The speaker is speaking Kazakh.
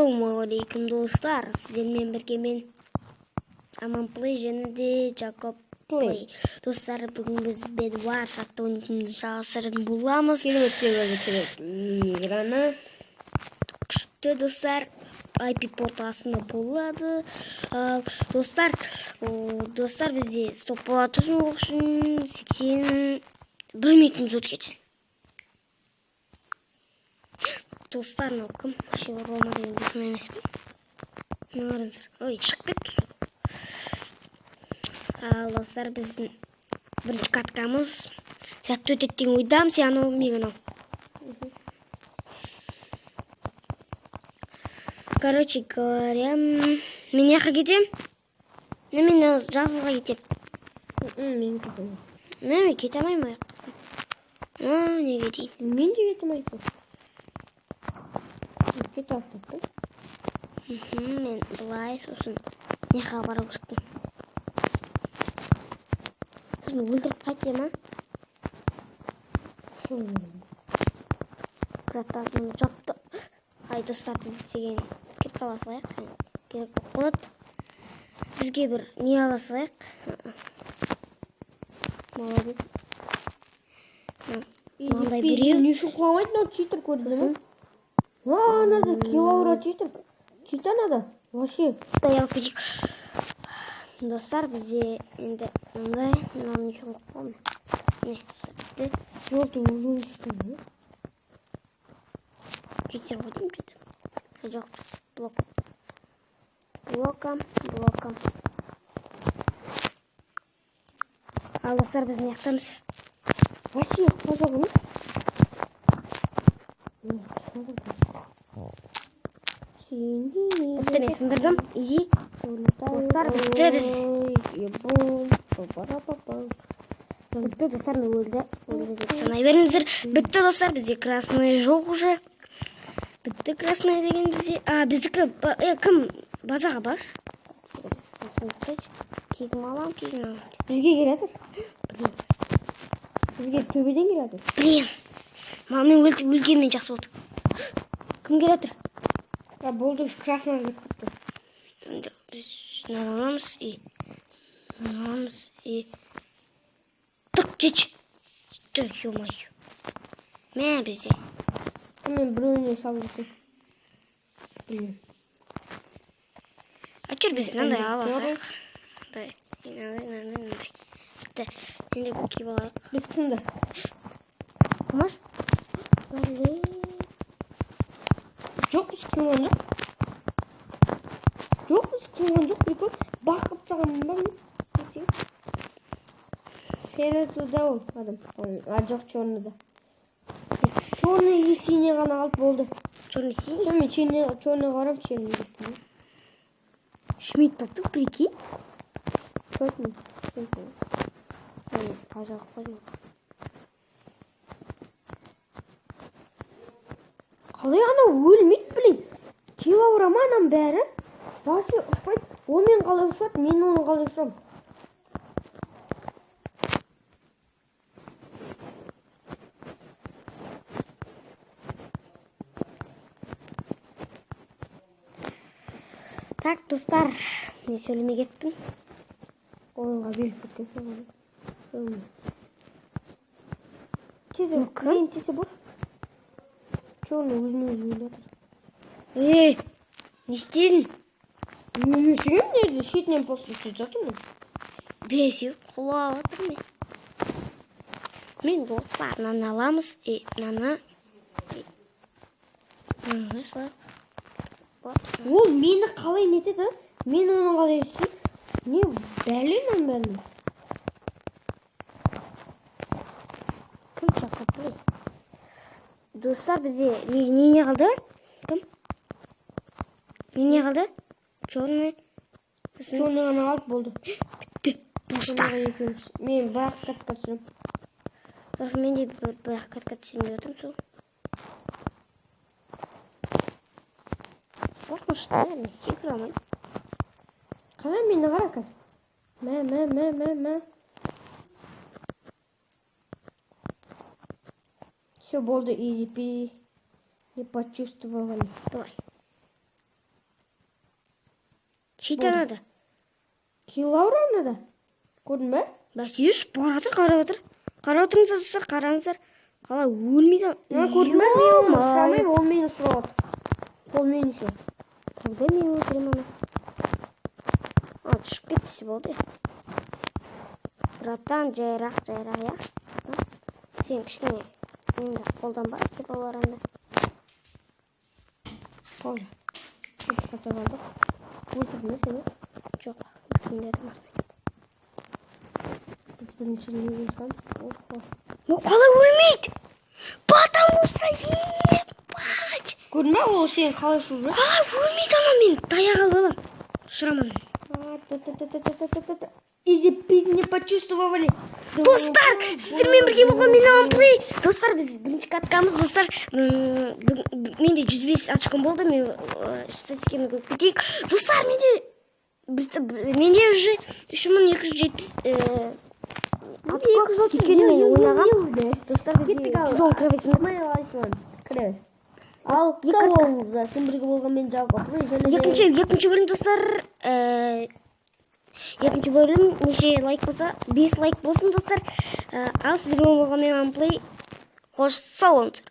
Ассалаумағалейкум достар, сіздермен бірге мен Аман Плей және де Джакоб Плей. Достар, бүгін біз Bedwars атты ойынды жалғастыратын боламыз. Күшті достар, IP портасында болады. Достар бізде стоп болады үшін 81 минутымыз өткен. Достар, кім? Ашығы Рома деген досым емес пе? Мағарыздар. Ой, шығып кетті сол. Достар, біздің бірінші каткамыз сәтті өтеді деген ойдамыз, анау мен анау. Короче говоря, мен яққа кетем. Мен жазылға кетем. Мен кетем. Мен кете алмаймын аяққа. Не кетейін? Мен де кете алмаймын. Кет артықты. Мен бұлай сосын неға бара көрікпін. Сізді өлдіріп қайтем, ма? Братарым жапты. Ай, достар, біз істеген кеп қаласылайық. Керек болады. Бізге бір не аласылайық. Молодец. Маңдай біреу. Не үшін құламайды, но читер көрді ме? Надо килаура читер. Читер надо. Вообще. Стоял перек. Достар, бізде енді маңдай. Мынаны ничего құламын. Не, сәтті. Желтый уже что же? Читер будем что-то. Жоқ, блок. Блока. Ал достар, біз не яқтамыз? Вообще, қожағымыз. Бітті, мен сындырдым. Изи. Достар, бітті біз. Бітті, достар, мен өлді деп санай беріңіздер. Бітті, достар, бізде красный жоқ уже. Бітті красный деген бізде. Біздікі, кім базаға бар? Кегім алам. Бізге келеді. Бізге төбеден келеді. Блин. Мамин өлгенмен жақсы болды. Кім келеді? Болды уж красный жібек қыпты. Енді біз наламыз и... Тұқ, жеч. Ё-моё. Мә бізде. Мен біреуіне салдысың. Блин. Жүр біз нандай аласақ. Нандай. Бітті. Енді кеп алайық. Біз кімді? Құмаш? Жоқ, біз кімген жоқ. Бекер бақып саған ба мен? Ферезуда ол адам. Жоқ, черныйда. Черный или синий ғана алып болды. Черный синий? Мен черный қарам, черный кеттім. Шмидт бапты, прикинь. Көрдім. Пожалуйста. Қалай ана өлмейді, блин. Килограмм анам бәрі. Вообще ұшпайды. Онымен қалай ұшады, мен оны қалай ұшам. Так, достар, мен сөйлемей кеттім. Ойынға беліп кеткен соң. Тесе бош. Черный өзін өзі өледі. Не істедің? Мен өшеген нерді шетінен постып жатырмын. Бесеу құлап отыр мен. Мен достар, мынаны аламыз. Мынаны. Ол мені қалай нетеді? Мен оны қалай істейм? Не бәлен бәрін. Кім Джакоб? Достар, бізде не қалды? Кім? Не қалды? Черный ғана алып болды. Бітті. Достар. Мен бірақ катқа түсірім. Мен де бірақ катқа түсірмей отырмын сол. Қорқынышты, мен секіре алмаймын. Қара мені қара қазір. Мә. Все болды, изи-пизи. Не почувствовали. Давай. Шейтанады. Килаура анада. Көрдің бе? Бәсе үш баратыр, қарап отыр. Қарап отырыңыздар достар, қараңыздар. Қалай өлмейді. Көрдің бе? Мен оны ұшырамаймын, ол мені ұшырады. Ол мені үшін. Тогда мен өлтірем аны. Түсіп кетпесе болды. Братан, жайрақ, я. Сен кішкене енді қолданба деп аларында. Тоже. Қатып алдық. Өлтірді ме сені? Жоқ, өлтірмедім. Бірінші неге сан? Қалай өлмейді? Батам болса ебать. Көрдің бе? Ол сені қалай ұшырды? Қалай өлмейді ана мен таяқ алып алам. Ұшырамын. Изи-пизи не почувствовали. Достар, сіздермен бірге болған мен амплей. Достар, біз бірінші каткамыз, достар. Менде 105 очком болды. Мен статистиканы көріп кетейік. Достар, менде уже 3270 Өйткені мен ойнағам. Достар, бізде 110 кіребесін. Кіребес. Ал салоныңызда сен бірге болған мен Жакоб. Екінші бөлім, достар. Екінші бөлім неше лайк болса, 5 лайк болсын, достар. Ал сіздерге болған мен амплей. Қош сау болыңыздар.